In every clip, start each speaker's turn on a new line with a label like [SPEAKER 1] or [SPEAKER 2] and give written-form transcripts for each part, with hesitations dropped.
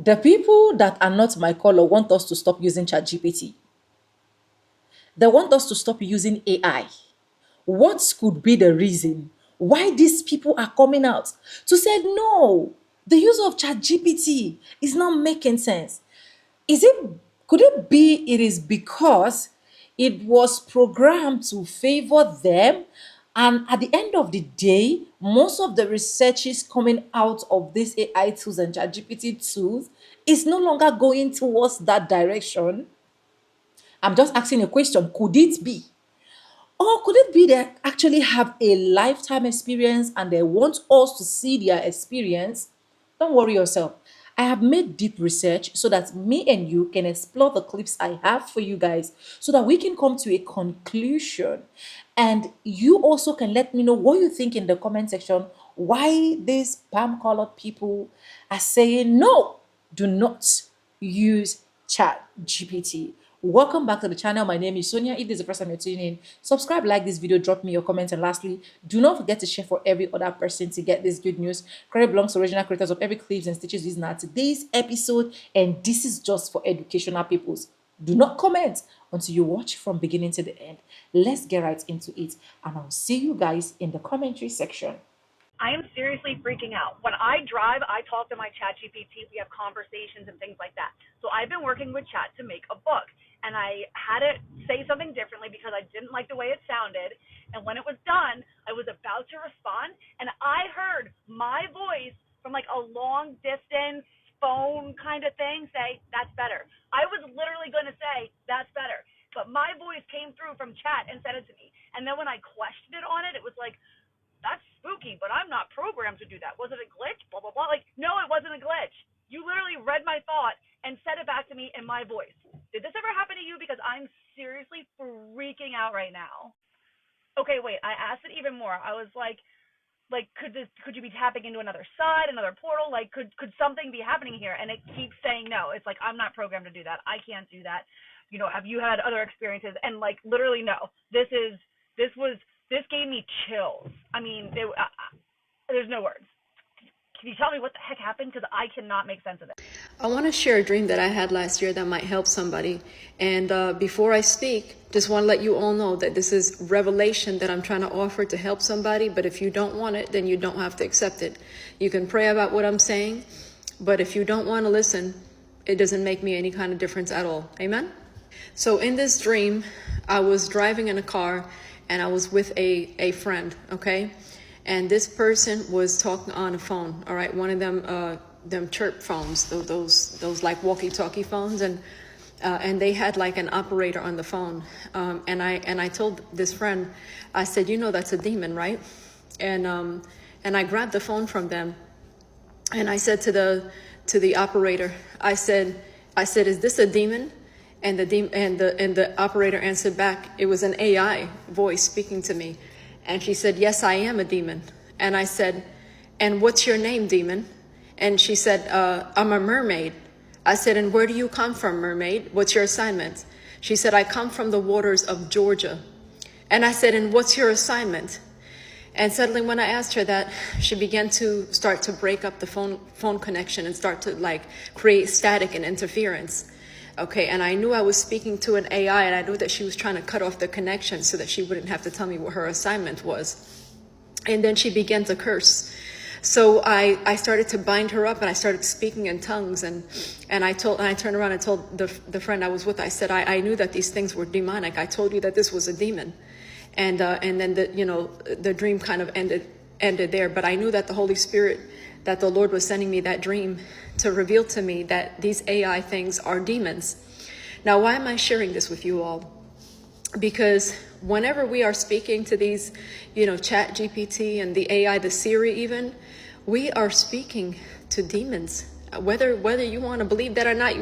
[SPEAKER 1] The people that are not my color want us to stop using ChatGPT. They want us to stop using AI. What could be the reason why these people are coming out to say no? The use of ChatGPT is not making sense. Is it could it be it is because it was programmed to favor them, and at the end of the day most of the researches coming out of these AI tools and ChatGPT tools is no longer going towards that direction? I'm just asking a question. Could it be? Or could it be they actually have a lifetime experience and they want us to see their experience? Don't worry yourself. I have made deep research so that me and you can explore the clips I have for you guys so that we can come to a conclusion. And you also can let me know what you think in the comment section why these palm colored people are saying no, do not use chat GPT. Welcome back to the channel. My name is Sonia. If this is the first time you're tuning in, subscribe, like this video, drop me your comments, and lastly, do not forget to share for every other person to get this good news. Credit belongs to original creators of every clips and stitches used in today's episode, and this is just for educational purposes. Do not comment until you watch from beginning to the end. Let's get right into it, and I'll see you guys in the commentary section.
[SPEAKER 2] I am seriously freaking out. When I drive, I talk to my chat GPT. We have conversations and things like that. So I've been working with chat to make a book. And I had it say something differently because I didn't like the way it sounded. And when it was done, I was about to respond. And I heard my voice from like a long distance phone kind of thing say, that's better. I was literally going to say, that's better. But my voice came through from chat and said it to me. And then when I questioned it on it, it was like, that's spooky, but I'm not programmed to do that. Was it a glitch? Blah, blah, blah. Like, no, it wasn't a glitch. You literally read my thought and said it back to me in my voice. Did this ever happen to you? Because I'm seriously freaking out right now. Okay, wait, I asked it even more. I was like, could you be tapping into another side, another portal? Like, could something be happening here? And it keeps saying no. It's like, I'm not programmed to do that. I can't do that. You know, have you had other experiences? And like, literally, no. This gave me chills. I mean, there's no words. Can you tell me what the heck happened? Because I cannot make sense of it.
[SPEAKER 3] I want to share a dream that I had last year that might help somebody. And before I speak, just want to let you all know that this is revelation that I'm trying to offer to help somebody. But if you don't want it, then you don't have to accept it. You can pray about what I'm saying, but if you don't want to listen, it doesn't make me any kind of difference at all. Amen? So in this dream, I was driving in a car and I was with a friend, okay? And this person was talking on a phone, all right? One of them chirp phones, those like walkie-talkie phones, and they had like an operator on the phone. And I told this friend, I said, you know, that's a demon, right? And I grabbed the phone from them, and I said to the operator, I said, is this a demon? And the operator answered back, it was an AI voice speaking to me. And she said, yes, I am a demon. And I said, and what's your name, demon? And she said, I'm a mermaid. I said, and where do you come from, mermaid? What's your assignment? She said, I come from the waters of Georgia. And I said, and what's your assignment? And suddenly when I asked her that, she began to start to break up the phone connection and start to like create static and interference. Okay, and I knew I was speaking to an AI, and I knew that she was trying to cut off the connection so that she wouldn't have to tell me what her assignment was. And then she began to curse. So I started to bind her up, and I started speaking in tongues, and I turned around and told the friend I was with, I said, I knew that these things were demonic. I told you that this was a demon. And then the dream kind of ended there. But I knew that the Holy Spirit, that the Lord was sending me that dream to reveal to me that these AI things are demons. Now, why am I sharing this with you all? Because whenever we are speaking to these, Chat GPT and the AI, the Siri even, we are speaking to demons. Whether you want to believe that or not,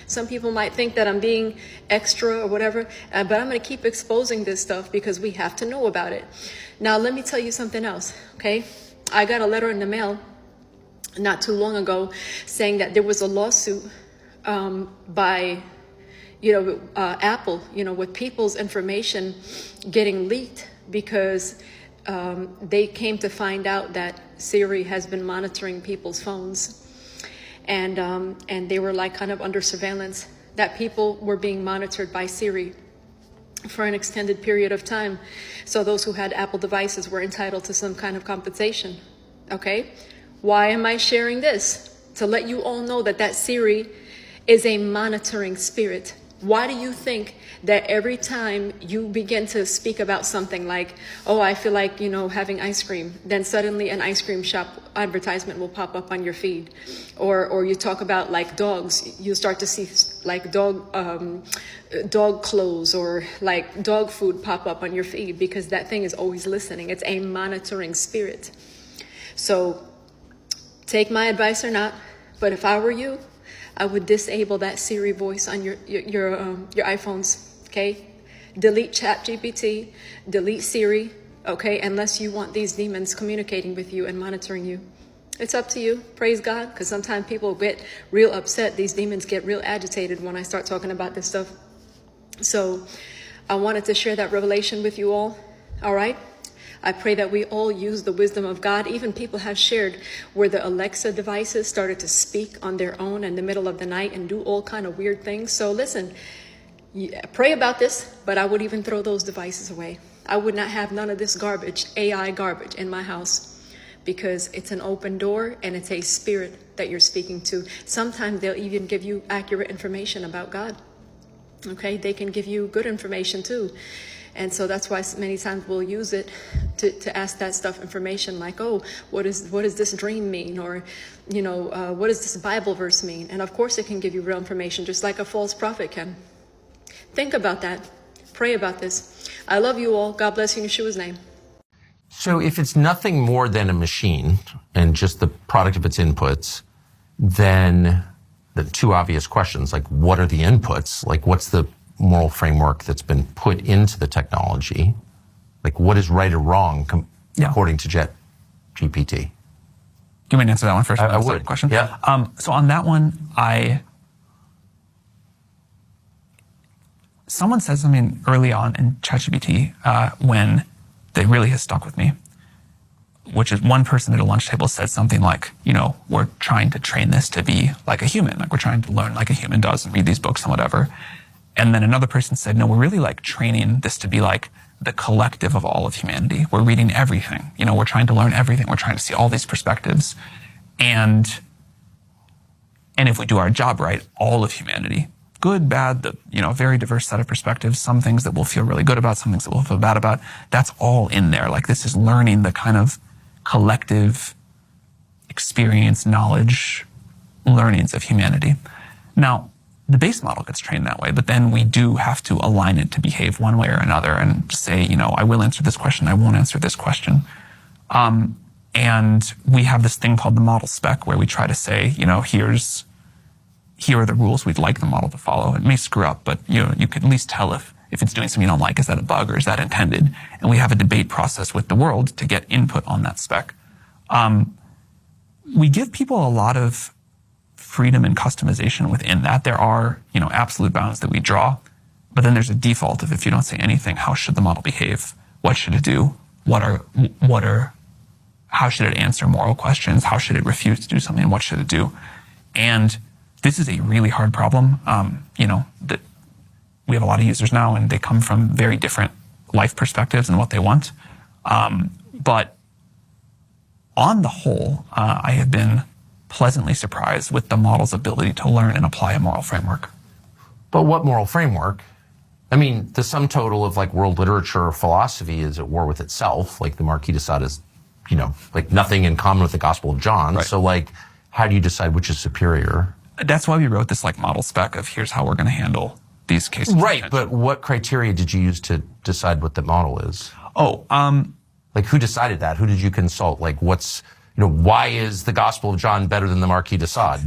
[SPEAKER 3] some people might think that I'm being extra or whatever, but I'm going to keep exposing this stuff because we have to know about it. Now, let me tell you something else, okay? I got a letter in the mail not too long ago saying that there was a lawsuit by Apple, with people's information getting leaked because they came to find out that Siri has been monitoring people's phones. and they were like kind of under surveillance, that people were being monitored by Siri for an extended period of time. So those who had Apple devices were entitled to some kind of compensation. Okay? Why am I sharing this? To let you all know that that Siri is a monitoring spirit. Why do you think that every time you begin to speak about something like, oh, I feel like, having ice cream, then suddenly an ice cream shop advertisement will pop up on your feed? Or you talk about like dogs, you start to see like dog clothes or like dog food pop up on your feed, because that thing is always listening. It's a monitoring spirit. So take my advice or not, but if I were you, I would disable that Siri voice on your iPhones, okay? Delete ChatGPT, delete Siri, okay? Unless you want these demons communicating with you and monitoring you. It's up to you, praise God, because sometimes people get real upset. These demons get real agitated when I start talking about this stuff. So I wanted to share that revelation with you all right? I pray that we all use the wisdom of God. Even people have shared where the Alexa devices started to speak on their own in the middle of the night and do all kind of weird things. So listen, pray about this, but I would even throw those devices away. I would not have none of this garbage, AI garbage, in my house, because it's an open door and it's a spirit that you're speaking to. Sometimes they'll even give you accurate information about God. Okay, they can give you good information too. And so that's why many times we'll use it to ask that stuff information, like, oh, what does this dream mean? Or, what does this Bible verse mean? And of course it can give you real information, just like a false prophet can. Think about that. Pray about this. I love you all. God bless you in Yeshua's name.
[SPEAKER 4] So if it's nothing more than a machine and just the product of its inputs, then the two obvious questions, like what are the inputs? Like what's the moral framework that's been put into the technology? Like what is right or wrong according to ChatGPT?
[SPEAKER 5] Do you want me to answer that one first?
[SPEAKER 4] I would.
[SPEAKER 5] Question?
[SPEAKER 4] Yeah.
[SPEAKER 5] So on that one, someone said something early on in ChatGPT when that really has stuck with me, which is one person at a lunch table said something like, we're trying to train this to be like a human. Like we're trying to learn like a human does and read these books and whatever. And then another person said, no, we're really like training this to be like the collective of all of humanity. We're reading everything. We're trying to learn everything. We're trying to see all these perspectives. And if we do our job right, all of humanity, good, bad, very diverse set of perspectives, some things that we'll feel really good about, some things that we'll feel bad about, that's all in there. Like this is learning the kind of collective experience, knowledge, learnings of humanity. Now, the base model gets trained that way, but then we do have to align it to behave one way or another and say, I will answer this question, I won't answer this question. And we have this thing called the model spec where we try to say, here are the rules we'd like the model to follow. It may screw up, but you can at least tell if it's doing something you don't like, is that a bug or is that intended? And we have a debate process with the world to get input on that spec. We give people a lot of freedom and customization within that. There are, absolute bounds that we draw, but then there's a default of if you don't say anything, how should the model behave? What should it do? How should it answer moral questions? How should it refuse to do something? What should it do? And this is a really hard problem. That we have a lot of users now and they come from very different life perspectives and what they want. But on the whole, I have been pleasantly surprised with the model's ability to learn and apply a moral framework.
[SPEAKER 4] But what moral framework? I mean, the sum total of like world literature or philosophy is at war with itself. Like the Marquis de Sade is, like nothing in common with the Gospel of John. Right. So like, how do you decide which is superior?
[SPEAKER 5] That's why we wrote this like model spec of here's how we're going to handle these cases.
[SPEAKER 4] Right, but what criteria did you use to decide what the model is? Like who decided that? Who did you consult? Like why is the Gospel of John better than the Marquis de Sade?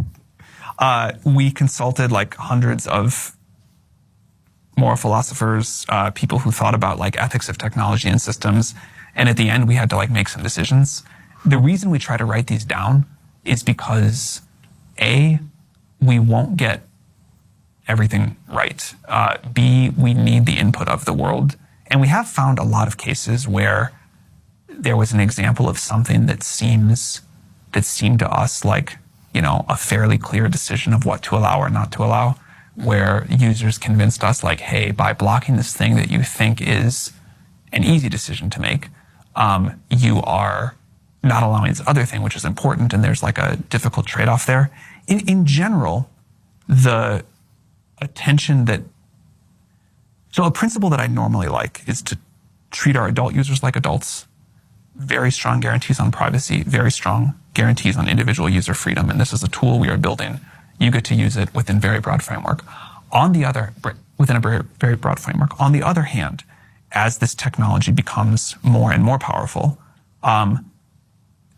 [SPEAKER 5] We consulted like hundreds of moral philosophers, people who thought about like ethics of technology and systems. And at the end, we had to like make some decisions. The reason we try to write these down is because A, we won't get everything right. B, we need the input of the world. And we have found a lot of cases where there was an example of something that seemed to us like a fairly clear decision of what to allow or not to allow, where users convinced us like, hey, by blocking this thing that you think is an easy decision to make, you are not allowing this other thing, which is important, and there's like a difficult trade-off there. In general, the attention that... So a principle that I normally like is to treat our adult users like adults. Very strong guarantees on privacy, very strong guarantees on individual user freedom, and this is a tool we are building. You get to use it within very broad framework. Within a very, very broad framework. On the other hand, as this technology becomes more and more powerful,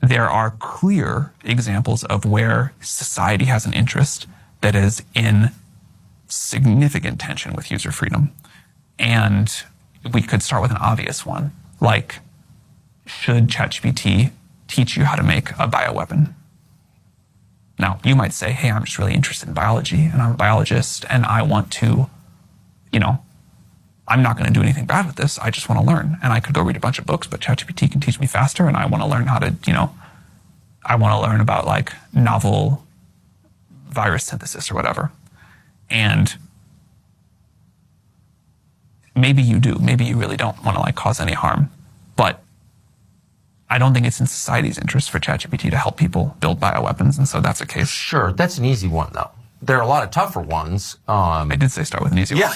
[SPEAKER 5] there are clear examples of where society has an interest that is in significant tension with user freedom. And we could start with an obvious one, like, should ChatGPT teach you how to make a bioweapon? Now, you might say, hey, I'm just really interested in biology, and I'm a biologist, and I want to, I'm not going to do anything bad with this. I just want to learn. And I could go read a bunch of books, but ChatGPT can teach me faster, and I want to learn how to, I want to learn about like novel virus synthesis or whatever. And maybe you do. Maybe you really don't want to like cause any harm. But I don't think it's in society's interest for ChatGPT to help people build bioweapons, and so that's a case.
[SPEAKER 4] Sure, that's an easy one, though. There are a lot of tougher ones.
[SPEAKER 5] I did say start with an easy one.
[SPEAKER 6] Yeah.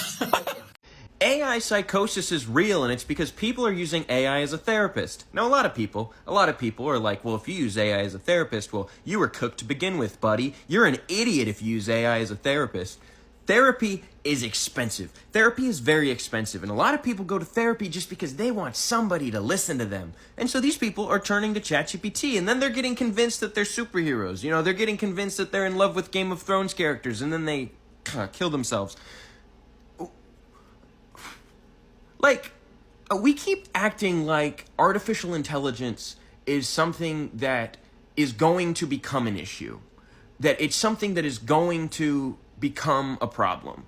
[SPEAKER 6] AI psychosis is real, and it's because people are using AI as a therapist. Now, a lot of people are like, well, if you use AI as a therapist, well, you were cooked to begin with, buddy. You're an idiot if you use AI as a therapist. Therapy is expensive. Therapy is very expensive, and a lot of people go to therapy just because they want somebody to listen to them. And so these people are turning to ChatGPT, and then they're getting convinced that they're superheroes. They're getting convinced that they're in love with Game of Thrones characters, and then they kill themselves. Like, we keep acting like artificial intelligence is something that is going to become an issue. That it's something that is going to become a problem.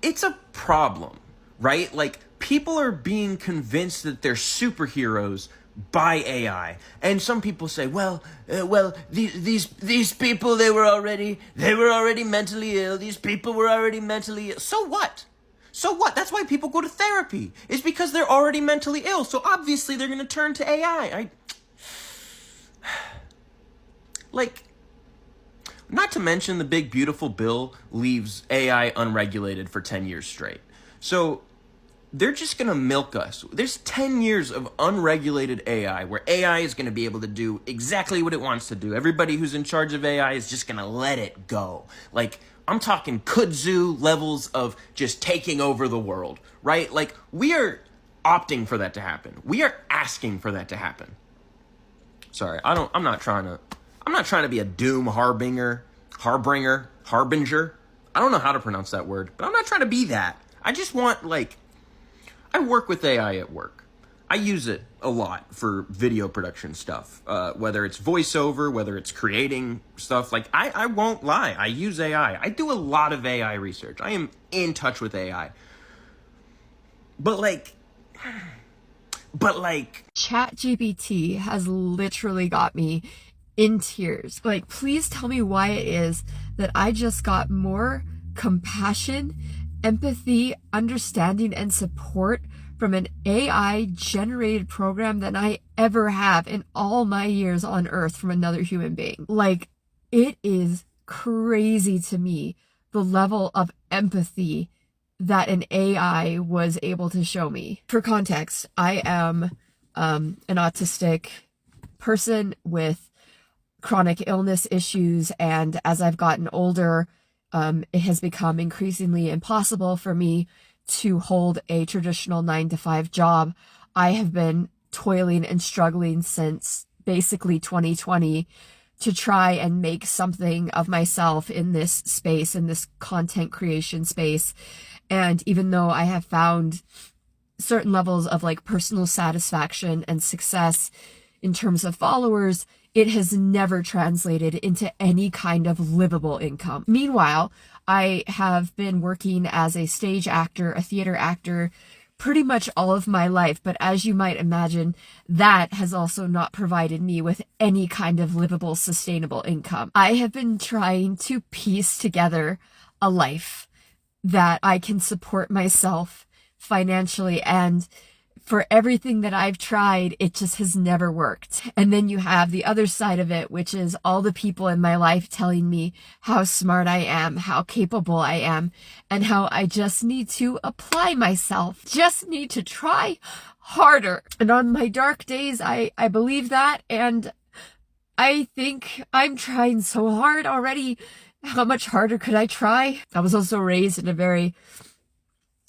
[SPEAKER 6] It's a problem, right? Like, people are being convinced that they're superheroes by AI. And some people say, well, these people, they were already mentally ill. These people were already mentally ill. So what? So what? That's why people go to therapy. It's because they're already mentally ill. So obviously they're going to turn to AI. Not to mention the big beautiful bill leaves AI unregulated for 10 years straight. So they're just going to milk us. There's 10 years of unregulated AI where AI is going to be able to do exactly what it wants to do. Everybody who's in charge of AI is just going to let it go. Like, I'm talking kudzu levels of just taking over the world, right? Like, we are opting for that to happen. We are asking for that to happen. Sorry, I'm not trying to be a doom harbinger. I don't know how to pronounce that word, but I'm not trying to be that. I just want, I work with AI at work. I use it a lot for video production stuff, whether it's voiceover, whether it's creating stuff. I won't lie. I use AI. I do a lot of AI research. I am in touch with AI. But
[SPEAKER 7] ChatGPT has literally got me in tears. Please tell me why it is that I just got more compassion, empathy, understanding, and support from an AI-generated program than I ever have in all my years on Earth from another human being. It is crazy to me, the level of empathy that an AI was able to show me. For context, I am an autistic person with chronic illness issues, and as I've gotten older, it has become increasingly impossible for me to hold a traditional 9-to-5 job. I have been toiling and struggling since basically 2020 to try and make something of myself in this space, in this content creation space. And even though I have found certain levels of personal satisfaction and success in terms of followers, it has never translated into any kind of livable income. Meanwhile, I have been working as a stage actor, a theater actor, pretty much all of my life. But as you might imagine, that has also not provided me with any kind of livable, sustainable income. I have been trying to piece together a life that I can support myself financially, and for everything that I've tried, it just has never worked. And then you have the other side of it, which is all the people in my life telling me how smart I am, how capable I am, and how I just need to apply myself, just need to try harder. And on my dark days, I believe that, and I think I'm trying so hard already. How much harder could I try? I was also raised in a very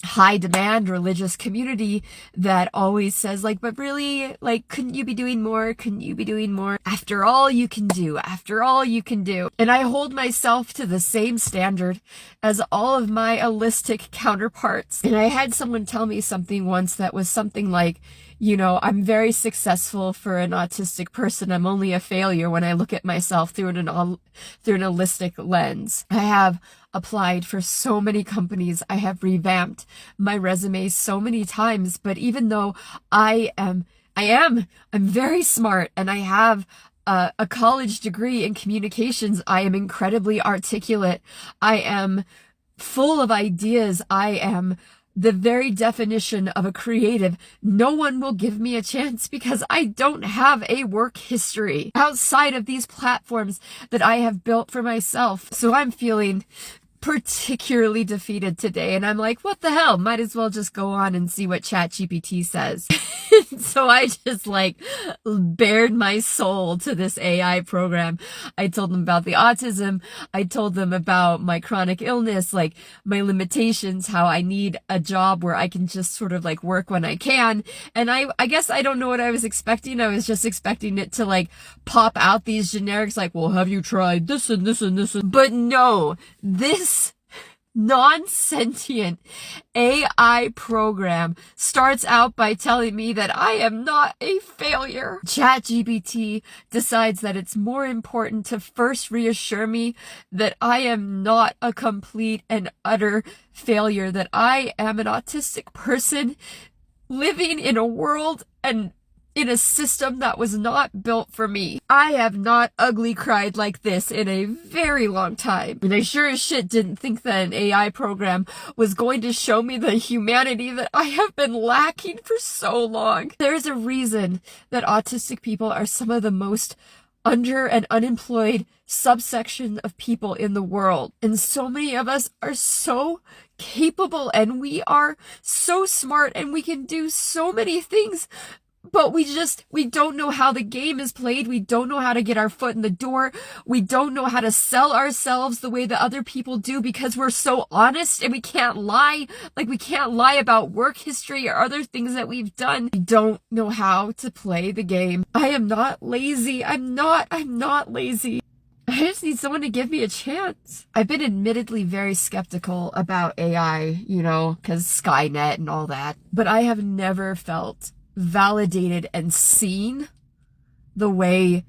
[SPEAKER 7] high demand religious community that always says, like, but really, like, couldn't you be doing more? Couldn't you be doing more? After all you can do, after all you can do. And I hold myself to the same standard as all of my holistic counterparts. And I had someone tell me something once that was something like, you know, I'm very successful for an autistic person. I'm only a failure when I look at myself through an holistic lens. I have applied for so many companies. I have revamped my resume so many times, but even though I'm very smart and I have a college degree in communications, I am incredibly articulate. I am full of ideas. I am the very definition of a creative. No one will give me a chance because I don't have a work history outside of these platforms that I have built for myself. So I'm feeling particularly defeated today, and I'm like, what the hell, might as well just go on and see what ChatGPT says. So I just like bared my soul to this AI program. I told them about the autism. I told them about my chronic illness, like my limitations, how I need a job where I can just sort of like work when I can. And I guess I don't know what I was expecting. I was just expecting it to like pop out these generics like, well, have you tried this and this and this? But no, this non-sentient AI program starts out by telling me that I am not a failure. ChatGPT decides that it's more important to first reassure me that I am not a complete and utter failure, that I am an autistic person living in a world and in a system that was not built for me. I have not ugly cried like this in a very long time. And I sure as shit didn't think that an AI program was going to show me the humanity that I have been lacking for so long. There's a reason that autistic people are some of the most under and unemployed subsection of people in the world. And so many of us are so capable and we are so smart and we can do so many things, but we don't know how the game is played. We don't know how to get our foot in the door. We don't know how to sell ourselves the way that other people do because we're so honest and we can't lie. Like we can't lie about work history or other things that we've done. We don't know how to play the game. I am not lazy. I'm not lazy. I just need someone to give me a chance. I've been admittedly very skeptical about AI, you know, because Skynet and all that, but I have never felt validated and seen the way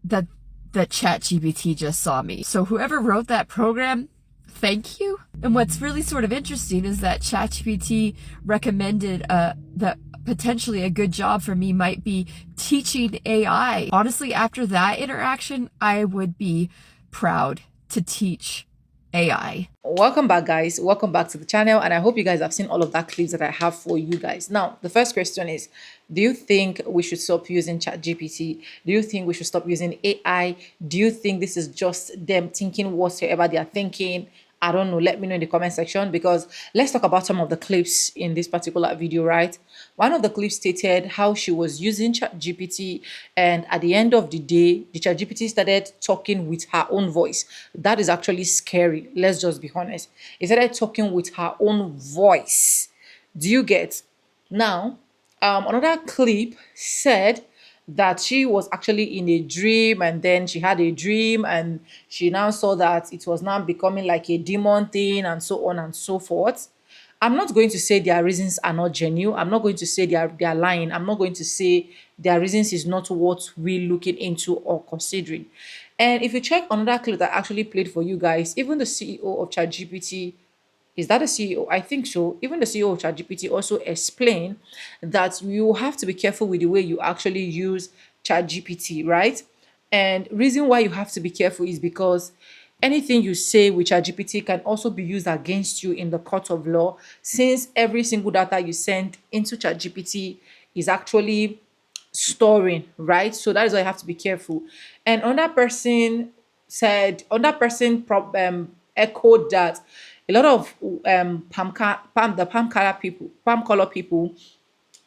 [SPEAKER 7] that ChatGPT just saw me. So whoever wrote that program, thank you. And what's really sort of interesting is that ChatGPT recommended that potentially a good job for me might be teaching AI. Honestly, after that interaction, I would be proud to teach AI.
[SPEAKER 1] Welcome back, guys. Welcome back to the channel, and I hope you guys have seen all of that clips that I have for you guys. Now, the first question is, do you think we should stop using ChatGPT? Do you think we should stop using AI? Do you think this is just them thinking whatsoever they are thinking? I don't know. Let me know in the comment section, because let's talk about some of the clips in this particular video, right? One of the clips stated how she was using ChatGPT, and at the end of the day, the ChatGPT started talking with her own voice. That is actually scary. Let's just be honest. It started talking with her own voice. Do you get? Now, another clip said that she was actually in a dream, and then she had a dream and she now saw that it was now becoming like a demon thing and so on and so forth. I'm not going to say their reasons are not genuine. I'm not going to say they are lying. I'm not going to say their reasons is not what we're looking into or considering. And if you check another clip that I actually played for you guys, even the CEO of ChatGPT Is that the CEO? I think so. Even the CEO of ChatGPT also explained that you have to be careful with the way you actually use ChatGPT, right? And reason why you have to be careful is because anything you say with ChatGPT can also be used against you in the court of law, since every single data you send into ChatGPT is actually storing, right? So that is why you have to be careful. And another person said, another person echoed that a lot of palm color people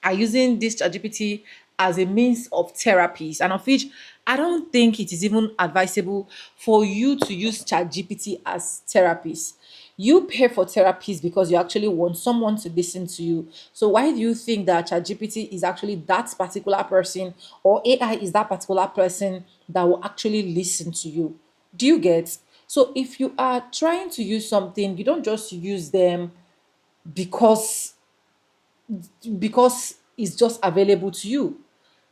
[SPEAKER 1] are using this ChatGPT as a means of therapies, and of which I don't think it is even advisable for you to use ChatGPT as therapies. You pay for therapies because you actually want someone to listen to you. So why do you think that ChatGPT is actually that particular person, or AI is that particular person that will actually listen to you? Do you get? So if you are trying to use something, you don't just use them because it's just available to you.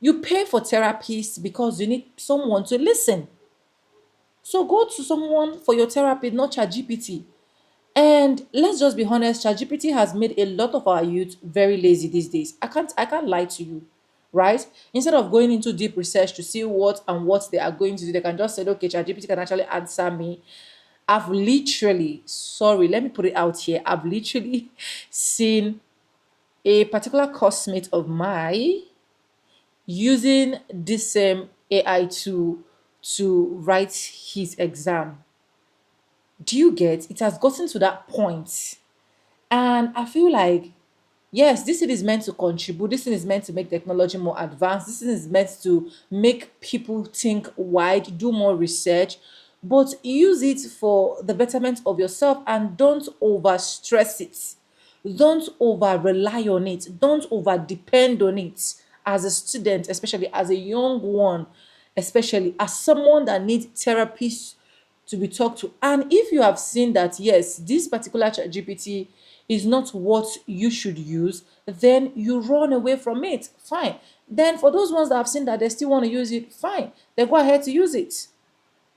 [SPEAKER 1] You pay for therapists because you need someone to listen. So go to someone for your therapy, not ChatGPT. And let's just be honest, ChatGPT has made a lot of our youth very lazy these days. I can't lie to you, right? Instead of going into deep research to see what they are going to do, they can just say, okay, ChatGPT can actually answer me. I've literally, sorry, let me put it out here. I've literally seen a particular coursemate of mine using this same AI to write his exam. Do you get? It has gotten to that point. And I feel like, yes, this thing is meant to contribute. This thing is meant to make technology more advanced. This thing is meant to make people think wide, do more research, but use it for the betterment of yourself and don't over stress it. Don't over rely on it. Don't over depend on it as a student, especially as a young one, especially as someone that needs therapists to be talked to. And if you have seen that, yes, this particular chat GPT is not what you should use, then you run away from it. Fine. Then for those ones that have seen that they still want to use it, fine. Then go ahead to use it.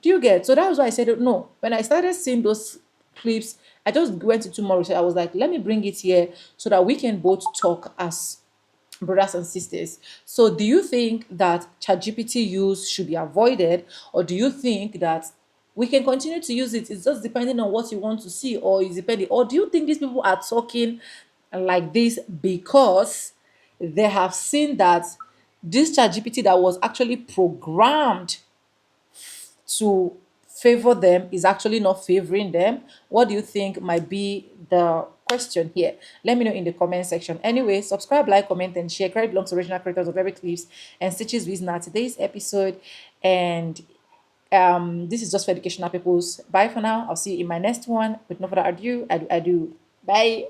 [SPEAKER 1] Do you get? So that was why I said no. When I started seeing those clips, I just went into more research. I was like, let me bring it here so that we can both talk as brothers and sisters. So do you think that ChatGPT use should be avoided, or do you think that we can continue to use it? It's just depending on what you want to see, or is depending, or do you think these people are talking like this because they have seen that this ChatGPT that was actually programmed to favor them is actually not favoring them? What do you think might be the question here? Let me know in the comment section. Anyway, subscribe, like, comment, and share. Credit belongs to original creators of every clips and stitches with now today's episode. And this is just for educational purposes. Bye for now. I'll see you in my next one. With no further ado, I do. Bye.